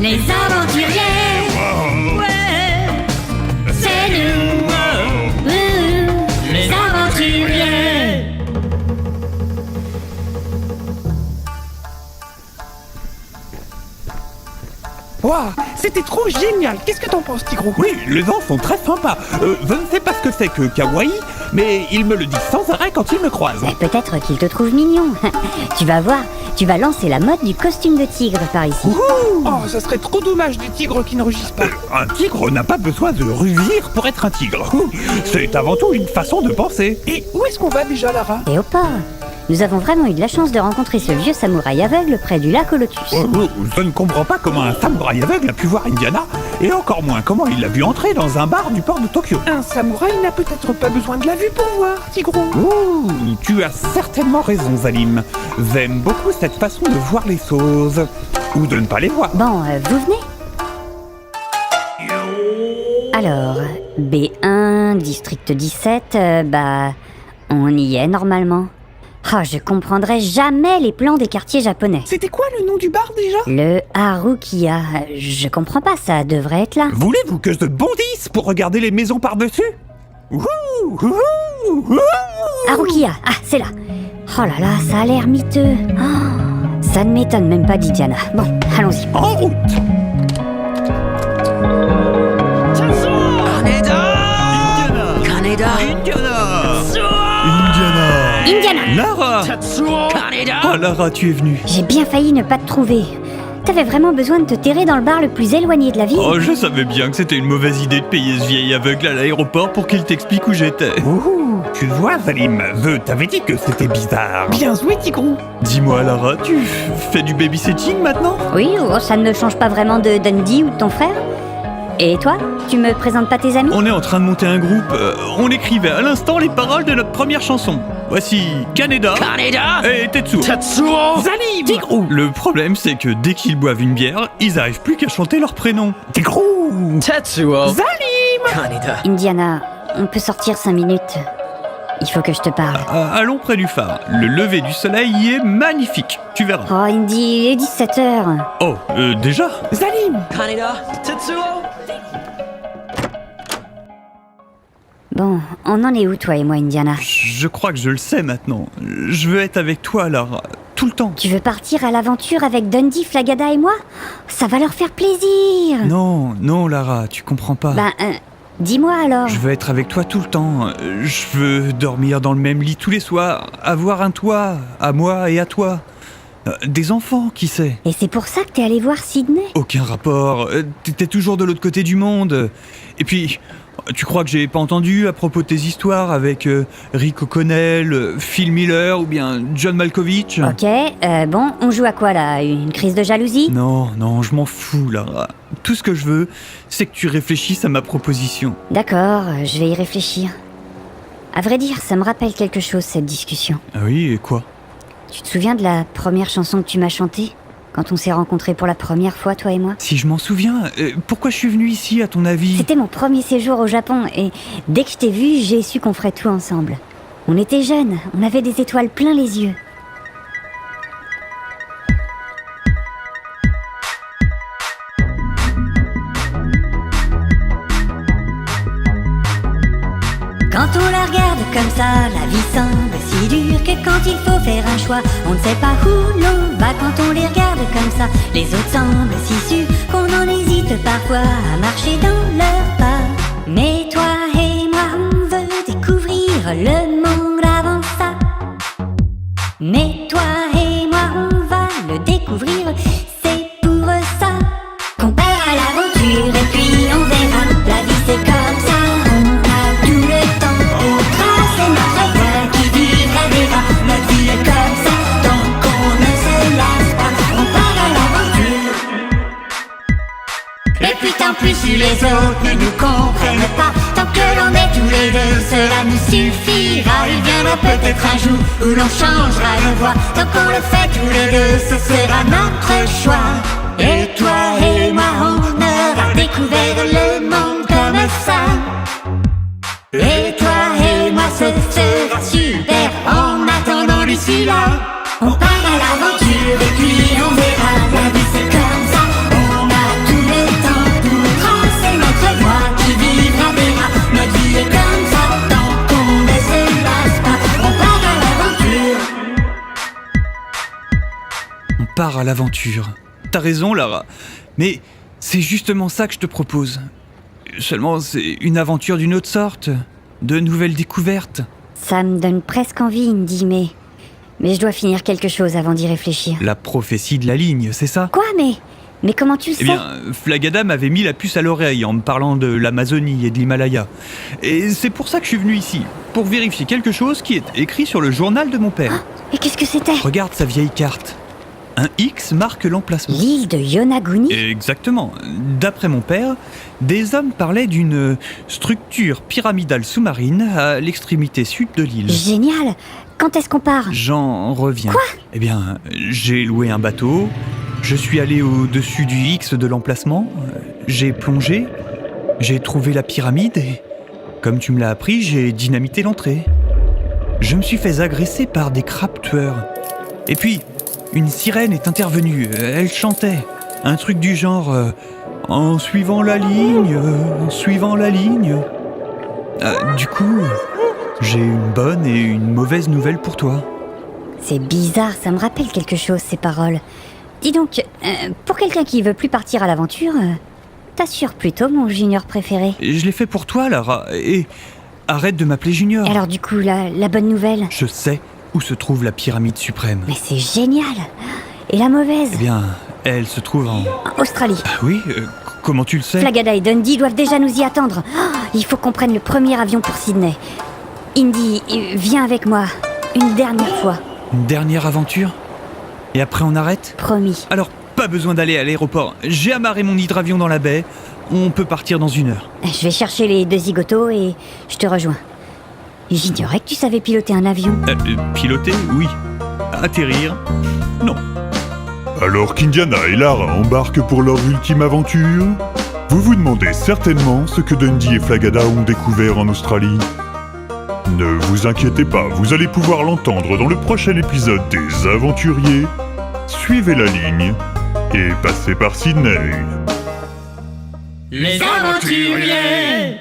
Les aventuriers, ouais, c'est nous, les aventuriers. Waouh, c'était trop génial. Qu'est-ce que t'en penses, Tigrou? Oui, les gens sont très sympas. Je ne sais pas ce que c'est que kawaii, mais ils me le disent sans arrêt quand ils me croisent. Peut-être qu'ils te trouvent mignon. Tu vas voir, tu vas lancer la mode du costume de tigre par ici. Oh, ça serait trop dommage des tigres qui ne rugissent pas. Un tigre n'a pas besoin de rugir pour être un tigre. C'est avant tout une façon de penser. Et où est-ce qu'on va déjà, Lara? Et au port. Nous avons vraiment eu de la chance de rencontrer ce vieux samouraï aveugle près du lac au lotus. Je ne comprends pas comment un samouraï aveugle a pu voir Indiana, et encore moins comment il l'a vu entrer dans un bar du port de Tokyo. Un samouraï n'a peut-être pas besoin de la vue pour voir, Tigrou. Tu as certainement raison, Zalim. J'aime beaucoup cette façon de voir les choses. Ou de ne pas les voir. Bon, vous venez? Alors, B1, district 17, on y est normalement. Je comprendrai jamais les plans des quartiers japonais. C'était quoi le nom du bar déjà? Le Harukiya. Je comprends pas, ça devrait être là. Voulez-vous que je bondisse pour regarder les maisons par-dessus? Harukiya, c'est là. Oh là là, ça a l'air miteux. Ça ne m'étonne même pas d'Indiana. Bon, allons-y. En route! Indiana! Lara! Oh Lara, tu es venue. J'ai bien failli ne pas te trouver. T'avais vraiment besoin de te terrer dans le bar le plus éloigné de la ville? Oh, je savais bien que c'était une mauvaise idée de payer ce vieil aveugle à l'aéroport pour qu'il t'explique où j'étais. Tu vois, Zalim, je t'avais dit que c'était bizarre. Bien joué, Tigrou. Dis-moi, Lara, tu fais du babysitting maintenant? Oui, ça ne change pas vraiment de Dundee ou de ton frère. Et toi, tu me présentes pas tes amis? On est en train de monter un groupe. On écrivait à l'instant les paroles de notre première chanson. Voici Kaneda et Tetsuo. Zalim! Tigrou! Le problème, c'est que dès qu'ils boivent une bière, ils arrivent plus qu'à chanter leur prénom. Tigrou! Zalim! Indiana, on peut sortir 5 minutes. Il faut que je te parle. Allons près du phare. Le lever du soleil y est magnifique. Tu verras. Oh, Indy, il est 17h. Oh, déjà? Zalim! Bon, on en est où, toi et moi, Indiana? Je crois que je le sais maintenant. Je veux être avec toi, Lara. Tout le temps. Tu veux partir à l'aventure avec Dundee, Flagada et moi? Ça va leur faire plaisir. Non, Lara, tu comprends pas. Dis-moi alors. Je veux être avec toi tout le temps. Je veux dormir dans le même lit tous les soirs. Avoir un toit, à moi et à toi. Des enfants, qui sait? Et c'est pour ça que t'es allé voir Sydney? Aucun rapport. T'es toujours de l'autre côté du monde. Et puis, tu crois que j'ai pas entendu à propos de tes histoires avec Rick O'Connell, Phil Miller ou bien John Malkovich? Ok, bon, on joue à quoi là? Une crise de jalousie? Non, je m'en fous, Lara. Tout ce que je veux, c'est que tu réfléchisses à ma proposition. D'accord, je vais y réfléchir. À vrai dire, ça me rappelle quelque chose, cette discussion. Ah oui, et quoi? Tu te souviens de la première chanson que tu m'as chantée? Quand on s'est rencontrés pour la première fois, toi et moi? Si je m'en souviens, pourquoi je suis venu ici, à ton avis? C'était mon premier séjour au Japon, et dès que je t'ai vu, j'ai su qu'on ferait tout ensemble. On était jeunes, on avait des étoiles plein les yeux. Quand on la regarde comme ça, la vie semble si dure que quand il faut faire un choix, on ne sait pas où l'on va quand on les regarde comme ça. Les autres semblent si sûrs qu'on en hésite parfois à marcher dans leurs pas. Mais toi et moi, on veut découvrir le monde avant ça. Mais toi et moi, on va le découvrir, c'est pour ça qu'on part à l'aventure et puis on verra. La vie c'est comme ça, on a tout le temps pour tracer notre voie qui vivra verra. Notre vie est comme ça, tant qu'on ne se lasse pas, on part à l'aventure. Et puis tant pis si les autres ne nous comprennent pas, tant que l'on est tous les deux, cela nous suffira. Il viendra peut-être un jour où l'on changera de voie, tant qu'on le fait tous les deux, ce sera notre choix. Et toi et moi, on aura découvert le monde comme ça. Et toi et moi, ce sera super. En attendant d'ici là, on part à l'aventure et puis on verra. La vie c'est comme ça, on a part à l'aventure. T'as raison, Lara. Mais c'est justement ça que je te propose. Seulement, c'est une aventure d'une autre sorte. De nouvelles découvertes. Ça me donne presque envie, Indy, mais je dois finir quelque chose avant d'y réfléchir. La prophétie de la ligne, c'est ça? Quoi, mais comment tu le sais? Eh bien, Flagada m'avait mis la puce à l'oreille en me parlant de l'Amazonie et de l'Himalaya. Et c'est pour ça que je suis venu ici, pour vérifier quelque chose qui est écrit sur le journal de mon père. Et qu'est-ce que c'était? Regarde sa vieille carte. Un X marque l'emplacement. L'île de Yonaguni? Exactement. D'après mon père, des hommes parlaient d'une structure pyramidale sous-marine à l'extrémité sud de l'île. Génial! Quand est-ce qu'on part? J'en reviens. Quoi? Eh bien, j'ai loué un bateau, je suis allé au-dessus du X de l'emplacement, j'ai plongé, j'ai trouvé la pyramide et, comme tu me l'as appris, j'ai dynamité l'entrée. Je me suis fait agresser par des crabes tueurs. Et puis, une sirène est intervenue, elle chantait. Un truc du genre en suivant la ligne, en suivant la ligne. Du coup, j'ai une bonne et une mauvaise nouvelle pour toi. C'est bizarre, ça me rappelle quelque chose, ces paroles. Dis donc, pour quelqu'un qui veut plus partir à l'aventure, t'assures plutôt mon junior préféré. Je l'ai fait pour toi, Lara, et arrête de m'appeler Junior. Et alors du coup, la bonne nouvelle? Je sais où se trouve la pyramide suprême. Mais c'est génial! Et la mauvaise? Eh bien, elle se trouve en Australie. Oui, comment tu le sais? Flagada et Dundee doivent déjà nous y attendre. Il faut qu'on prenne le premier avion pour Sydney. Indy, viens avec moi. Une dernière fois. Une dernière aventure? Et après on arrête? Promis. Alors, pas besoin d'aller à l'aéroport. J'ai amarré mon hydravion dans la baie. On peut partir dans 1 heure. Je vais chercher les 2 zigotos et je te rejoins. J'ignorais que tu savais piloter un avion. Piloter, oui. Atterrir, non. Alors qu'Indiana et Lara embarquent pour leur ultime aventure, vous vous demandez certainement ce que Dundee et Flagada ont découvert en Australie. Ne vous inquiétez pas, vous allez pouvoir l'entendre dans le prochain épisode des Aventuriers. Suivez la ligne et passez par Sydney. Les aventuriers.